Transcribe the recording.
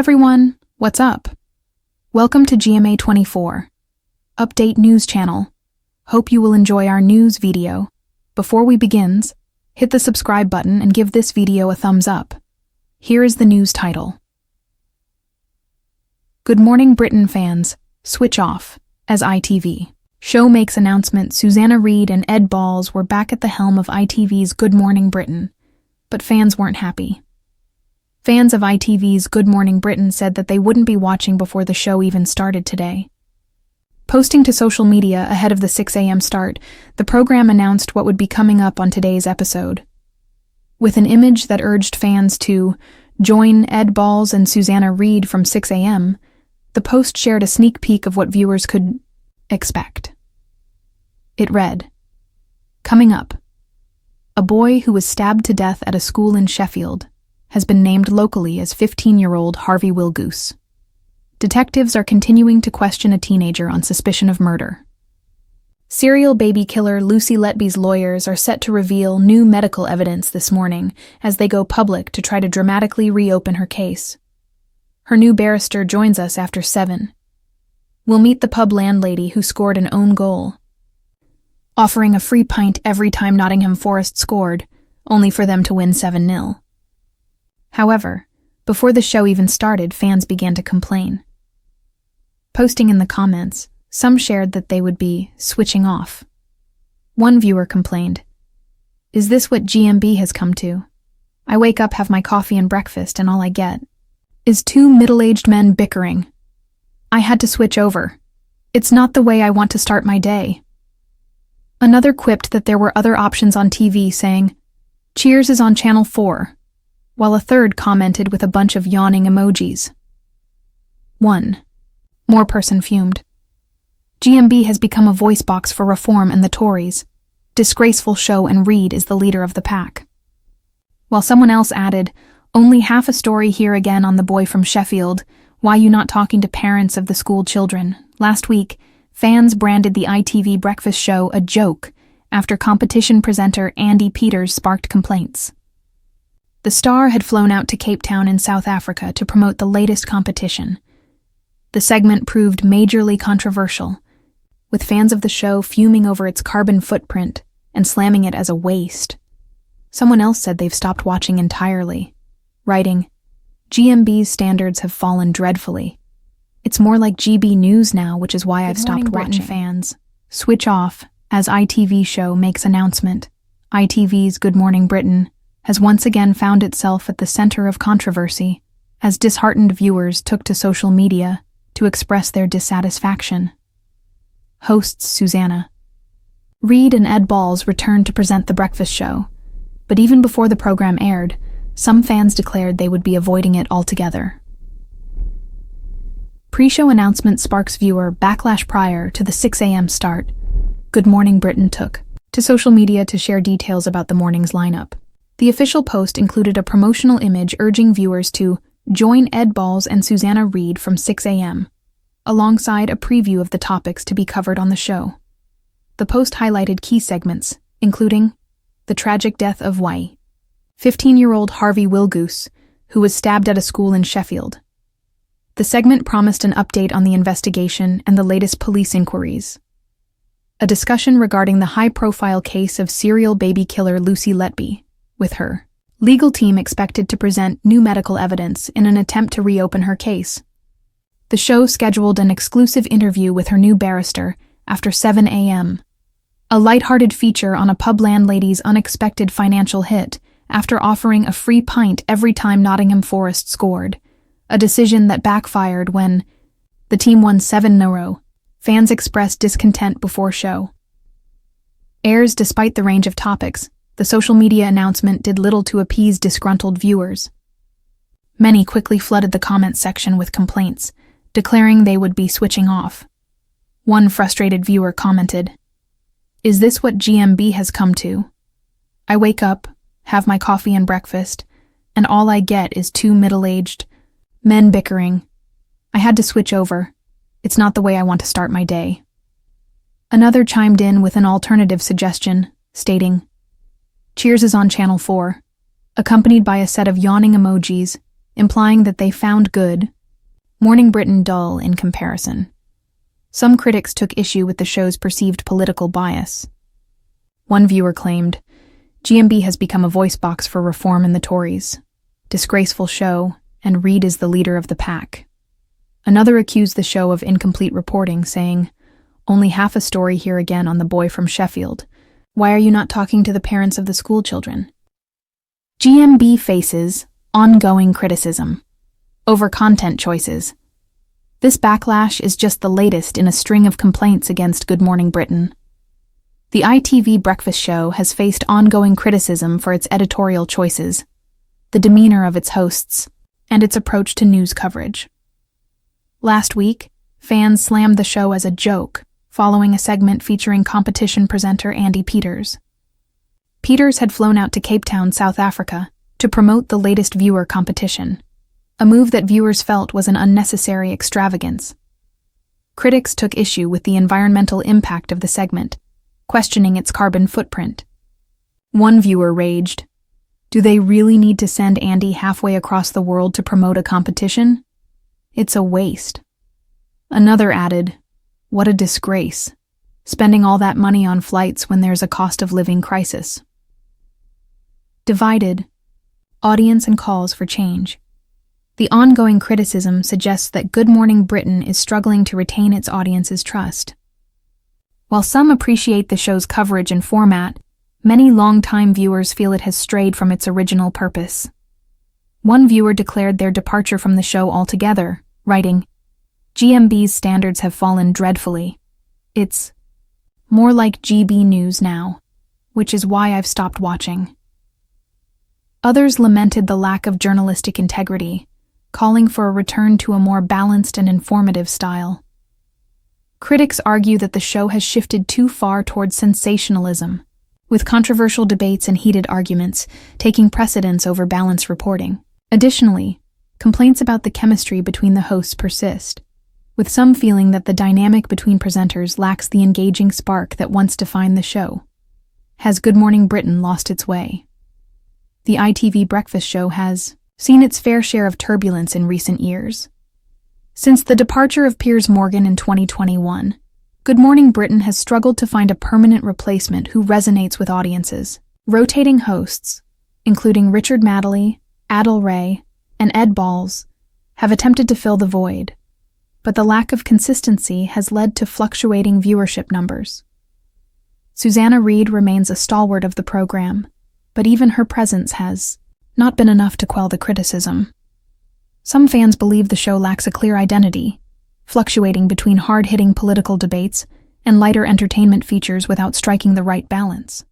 everyone, what's up? Welcome to GMA24, Update News Channel. Hope you will enjoy our news video. Before we begins, hit the subscribe button and give this video a thumbs up. Here is the news title. Good Morning Britain fans, switch off, as ITV. Show makes announcement Susanna Reid and Ed Balls were back at the helm of ITV's Good Morning Britain, but fans weren't happy. Fans of ITV's Good Morning Britain said that they wouldn't be watching before the show even started today. Posting to social media ahead of the 6 a.m. start, the program announced what would be coming up on today's episode. With an image that urged fans to join Ed Balls and Susanna Reid from 6 a.m., the post shared a sneak peek of what viewers could expect. It read, "Coming up, a boy who was stabbed to death at a school in Sheffield has been named locally as 15-year-old Harvey Wilgoose. Detectives are continuing to question a teenager on suspicion of murder. Serial baby killer Lucy Letby's lawyers are set to reveal new medical evidence this morning as they go public to try to dramatically reopen her case. Her new barrister joins us after 7. We'll meet the pub landlady who scored an own goal, offering a free pint every time Nottingham Forest scored, only for them to win 7-0. However, before the show even started, fans began to complain. Posting in the comments, some shared that they would be switching off. One viewer complained, "Is this what GMB has come to? I wake up, have my coffee and breakfast, and all I get is two middle-aged men bickering. I had to switch over. It's not the way I want to start my day." Another quipped that there were other options on TV, saying, "Cheers is on Channel 4. While a third commented with a bunch of yawning emojis. One more person fumed. GMB has become a voice box for reform and the Tories. Disgraceful show, and Reid is the leader of the pack. While someone else added, "Only half a story here again on the boy from Sheffield. Why you not talking to parents of the school children?" Last week, fans branded the ITV breakfast show a joke after competition presenter Andy Peters sparked complaints. The star had flown out to Cape Town in South Africa to promote the latest competition. The segment proved majorly controversial, with fans of the show fuming over its carbon footprint and slamming it as a waste. Someone else said they've stopped watching entirely, writing, "GMB's standards have fallen dreadfully. It's more like GB News now, which is why I've stopped watching." Fans, switch off as ITV show makes announcement. ITV's Good Morning Britain has once again found itself at the center of controversy as disheartened viewers took to social media to express their dissatisfaction. Hosts Susanna Reid and Ed Balls returned to present the breakfast show, but even before the program aired, some fans declared they would be avoiding it altogether. Pre-show announcement sparks viewer backlash prior to the 6 a.m. start. Good Morning Britain took to social media to share details about the morning's lineup. The official post included a promotional image urging viewers to join Ed Balls and Susanna Reid from 6 a.m., alongside a preview of the topics to be covered on the show. The post highlighted key segments, including the tragic death of 15-year-old Harvey Wilgoose, who was stabbed at a school in Sheffield. The segment promised an update on the investigation and the latest police inquiries. A discussion regarding the high-profile case of serial baby killer Lucy Letby, with her legal team expected to present new medical evidence in an attempt to reopen her case. The show scheduled an exclusive interview with her new barrister after 7 a.m., a lighthearted feature on a pub landlady's unexpected financial hit after offering a free pint every time Nottingham Forest scored, a decision that backfired when the team won 7-0. Fans expressed discontent before show. Airs despite the range of topics. The social media announcement did little to appease disgruntled viewers. Many quickly flooded the comments section with complaints, declaring they would be switching off. One frustrated viewer commented, "Is this what GMB has come to? I wake up, have my coffee and breakfast, and all I get is two middle-aged men bickering. I had to switch over. It's not the way I want to start my day." Another chimed in with an alternative suggestion, stating, "Cheers is on Channel 4, accompanied by a set of yawning emojis implying that they found Good Morning Britain dull in comparison. Some critics took issue with the show's perceived political bias. One viewer claimed, GMB has become a voice box for reform in the Tories. Disgraceful show, and Reid is the leader of the pack. Another accused the show of incomplete reporting, saying, only half a story here again on the boy from Sheffield. Why are you not talking to the parents of the school children? GMB faces ongoing criticism over content choices. This backlash is just the latest in a string of complaints against Good Morning Britain. The ITV breakfast show has faced ongoing criticism for its editorial choices, the demeanor of its hosts, and its approach to news coverage. Last week, fans slammed the show as a joke, following a segment featuring competition presenter Andy Peters. Peters had flown out to Cape Town, South Africa, to promote the latest viewer competition, a move that viewers felt was an unnecessary extravagance. Critics took issue with the environmental impact of the segment, questioning its carbon footprint. One viewer raged, "Do they really need to send Andy halfway across the world to promote a competition? It's a waste." Another added, "What a disgrace, spending all that money on flights when there's a cost of living crisis." Divided, audience and calls for change. The ongoing criticism suggests that Good Morning Britain is struggling to retain its audience's trust. While some appreciate the show's coverage and format, many longtime viewers feel it has strayed from its original purpose. One viewer declared their departure from the show altogether, writing, "GMB's standards have fallen dreadfully. It's more like GB News now, which is why I've stopped watching." Others lamented the lack of journalistic integrity, calling for a return to a more balanced and informative style. Critics argue that the show has shifted too far towards sensationalism, with controversial debates and heated arguments taking precedence over balanced reporting. Additionally, complaints about the chemistry between the hosts persist, with some feeling that the dynamic between presenters lacks the engaging spark that once defined the show. Has Good Morning Britain lost its way? The ITV breakfast show has seen its fair share of turbulence in recent years. Since the departure of Piers Morgan in 2021, Good Morning Britain has struggled to find a permanent replacement who resonates with audiences. Rotating hosts, including Richard Madeley, Adil Ray, and Ed Balls, have attempted to fill the void, but the lack of consistency has led to fluctuating viewership numbers. Susanna Reid remains a stalwart of the program, but even her presence has not been enough to quell the criticism. Some fans believe the show lacks a clear identity, fluctuating between hard-hitting political debates and lighter entertainment features without striking the right balance.